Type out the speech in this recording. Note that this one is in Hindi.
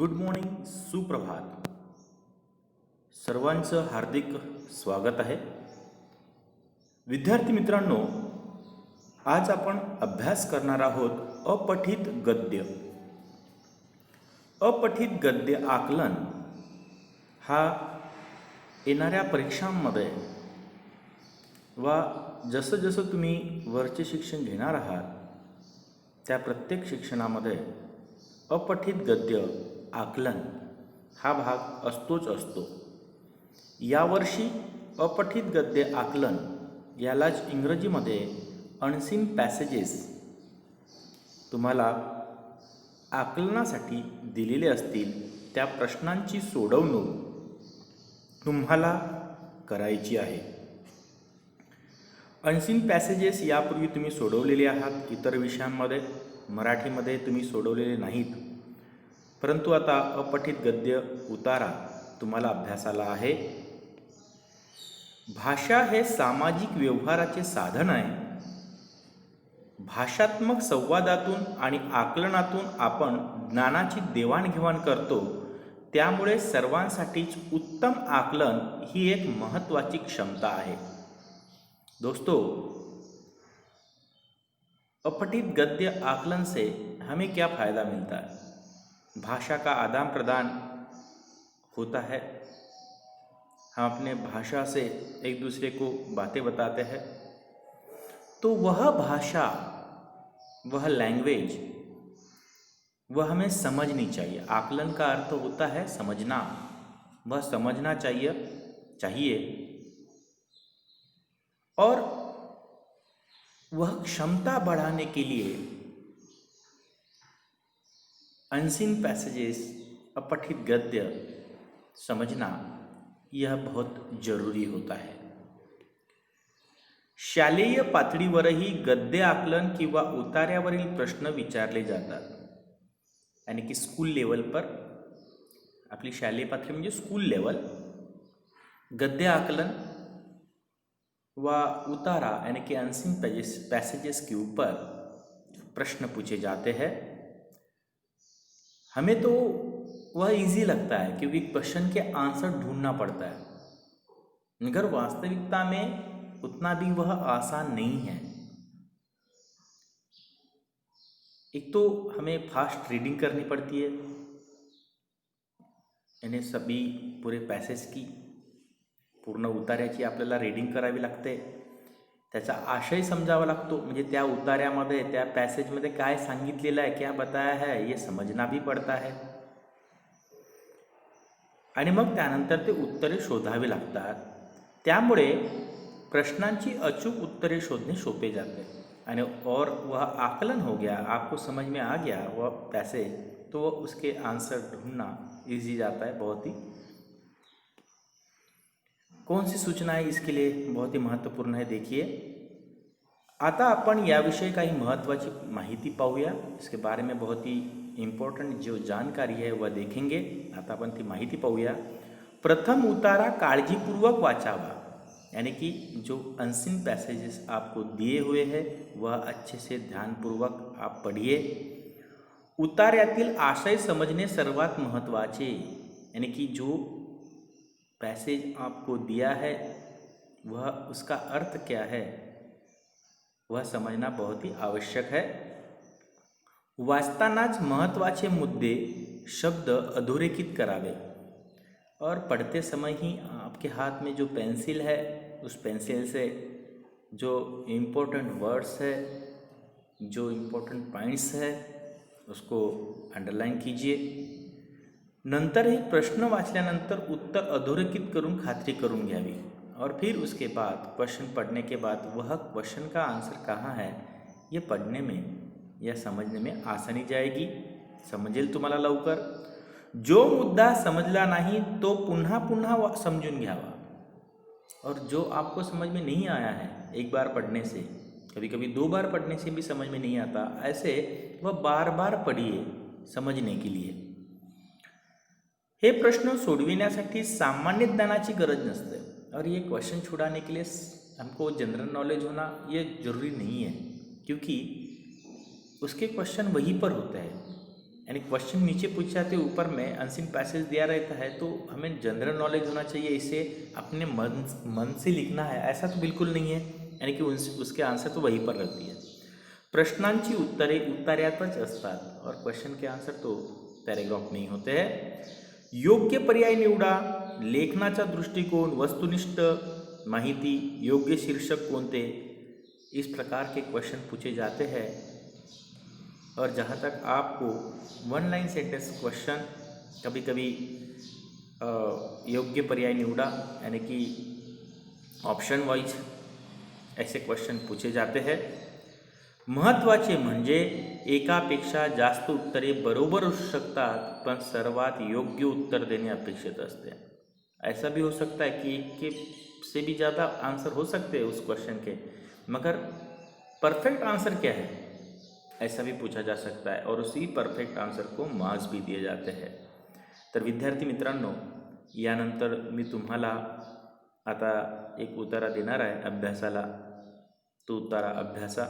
गुड मॉर्निंग, सुप्रभात. सर्वांचं हार्दिक स्वागत आहे. विद्यार्थी मित्रांनो, आज आपण अभ्यास करणार आहोत अपठित गद्य. अपठित गद्य आकलन हा येणाऱ्या परीक्षांमध्ये वा जसं जसं तुम्ही वरचे शिक्षण घेणार आहात त्या प्रत्येक शिक्षणामध्ये अपठित गद्य आकलन हा भाग असतोच असतो. यावर्षी अपठित गद्य आकलन यालाच इंग्रजीमध्ये अनसीन पॅसेजेस तुम्हाला आकलनासाठी दिलेले असतील. त्या प्रश्नांची सोडवणूक तुम्हाला करायची आहे. अनसीन पॅसेजेस यापूर्वी तुम्ही सोडवलेले आहात. इतर विषयांमध्ये मराठीमध्ये तुम्ही सोडवलेले नाहीत, परंतु आता अपठित गद्य उतारा तुम्हाला अभ्यासाला आहे. भाषा हे सामाजिक व्यवहाराचे साधन आहे. भाषात्मक संवादातून आणि आकलनातून आपण ज्ञानाची देवाणघेवाण करतो. त्यामुळे सर्वांसाठीच उत्तम आकलन ही एक महत्त्वाची क्षमता आहे. दोस्तों, अपठित गद्य आकलन से हमें क्या फ़ायदा मिलता है? भाषा का आदान प्रदान होता है. हम अपने भाषा से एक दूसरे को बातें बताते हैं. तो वह भाषा, वह लैंग्वेज, वह हमें समझनी चाहिए. आकलन का अर्थ होता है समझना. वह समझना चाहिए और वह क्षमता बढ़ाने के लिए अनसीन पैसेजेस, अपठित गद्य समझना यह बहुत जरूरी होता है. शालेय पातळीवरही गद्य आकलन किंवा उतार्यावरील प्रश्न विचारले जातात. यानी की स्कूल लेवल पर, आपली शालेय पातळी म्हणजे स्कूल लेवल, गद्य आकलन व उतारा यानी कि अनसीन पैसेजेस के ऊपर प्रश्न पूछे जाते हैं. हमें तो वह इजी लगता है क्योंकि क्वेश्चन के आंसर ढूंढना पड़ता है, मगर वास्तविकता में उतना भी वह आसान नहीं है. एक तो हमें फास्ट रीडिंग करनी पड़ती है, यानी सभी पुरे पॅसेज की पूर्ण उतार्याची आपल्याला रीडिंग करावी लागते. त्याचा आशय समजावा लागतो. म्हणजे त्या उतार्यामध्ये, त्या पॅसेजमध्ये काय सांगितलेलं आहे, क्या बताया है, ये समझना भी पड़ता है. आणि मग त्यानंतर ते उत्तरे शोधावी लागतात. त्यामुळे प्रश्नांची अचूक उत्तरे शोधणे सोपे जाते. आणि और वह आकलन हो गया, आपको समझ में आ गया वह पैसेज, तो उसके आंसर ढूंढना इजी जाता है. बहुत ही कौन सी सूचना है इसके लिए बहुत ही महत्त्वपूर्ण है. देखिए, आता आपण याविषयी काही महत्त्वाची माहिती पाहूया. इसके बारे में बहुत ही इम्पोर्टंट जो जानकारी है वह देखेंगे. आता आपण ती माहिती पाहूया. प्रथम उतारा काळजीपूर्वक वाचावा, यानी कि जो अनसीन पैसेजेस आपको दिए हुए हैं वह अच्छे से ध्यानपूर्वक आप पढ़िए. उतार्यातील आशय समझने सर्वात महत्त्वाचे, यानी कि जो पैसेज आपको दिया है वह उसका अर्थ क्या है वह समझना बहुत ही आवश्यक है. वाचतानाच महत्त्वाचे मुद्दे शब्द अधोरेखित करावे. और पढ़ते समय ही आपके हाथ में जो पेंसिल है उस पेंसिल से जो इम्पोर्टेंट वर्ड्स है, जो इम्पोर्टेंट पॉइंट्स है उसको अंडरलाइन कीजिए. नंतरही प्रश्न वाचल्यानंतर उत्तर अधोरेखित करून खात्री करून घ्यावी. और फिर उसके बाद क्वेश्चन पढ़ने के बाद वह क्वेश्चन का आंसर कहाँ है ये पढ़ने में या समझने में आसानी जाएगी. समजेल तुम्हाला लवकर. जो मुद्दा समजला नाही तो पुन्हा पुन्हा समजून घ्यावा. और जो आपको समझ में नहीं आया है एक बार पढ़ने से, कभी कभी 2 बार पढ़ने से भी समझ में नहीं आता, ऐसे वह बार बार पढ़िए समझने के लिए. हे प्रश्न सोडविण्यासाठी सामान्य ज्ञानाची गरज नसते. और ये क्वेश्चन छुड़ाने के लिए हमको जनरल नॉलेज होना ये ज़रूरी नहीं है, क्योंकि उसके क्वेश्चन वहीं पर होते हैं. यानी क्वेश्चन नीचे पूछे जाते ऊपर में अनसीन पैसेज दिया रहता है, तो हमें जनरल नॉलेज होना चाहिए, इसे अपने मन से लिखना है, ऐसा तो बिल्कुल नहीं है। यानी कि उसके आंसर तो वहीं पर रहती है। प्रश्नांची उत्तरे उत्तरातच असतात और क्वेश्चन के आंसर तो पॅरेग्राफ में ही होते हैं। योग्य पर्याय निवडा, लेखनाचा दृष्टिकोन, वस्तुनिष्ठ माहिती, योग्य शीर्षक कोणते, इस प्रकार के क्वेश्चन पूछे जाते हैं। और जहाँ तक आपको वन लाइन सेंटेंस क्वेश्चन, कभी कभी योग्य पर्याय निवडा यानी कि ऑप्शन वाइज ऐसे क्वेश्चन पूछे जाते हैं। महत्त्वाचे म्हणजे एकापेक्षा जास्त उत्तरे बरोबर असू शकतात, पण सर्वात योग्य उत्तर देणे अपेक्षित असते। ऐसा भी हो सकता है कि एक के से भी ज़्यादा आंसर हो सकते हैं उस क्वेश्चन के, मगर परफेक्ट आंसर क्या है ऐसा भी पूछा जा सकता है, और उसी परफेक्ट आंसर को मार्क्स भी दिए जाते हैं। तर विद्यार्थी मित्रांनो, यानंतर मी तुम्हाला आता एक उतारा देणार आहे अभ्यासाला, तो उतारा अभ्यासा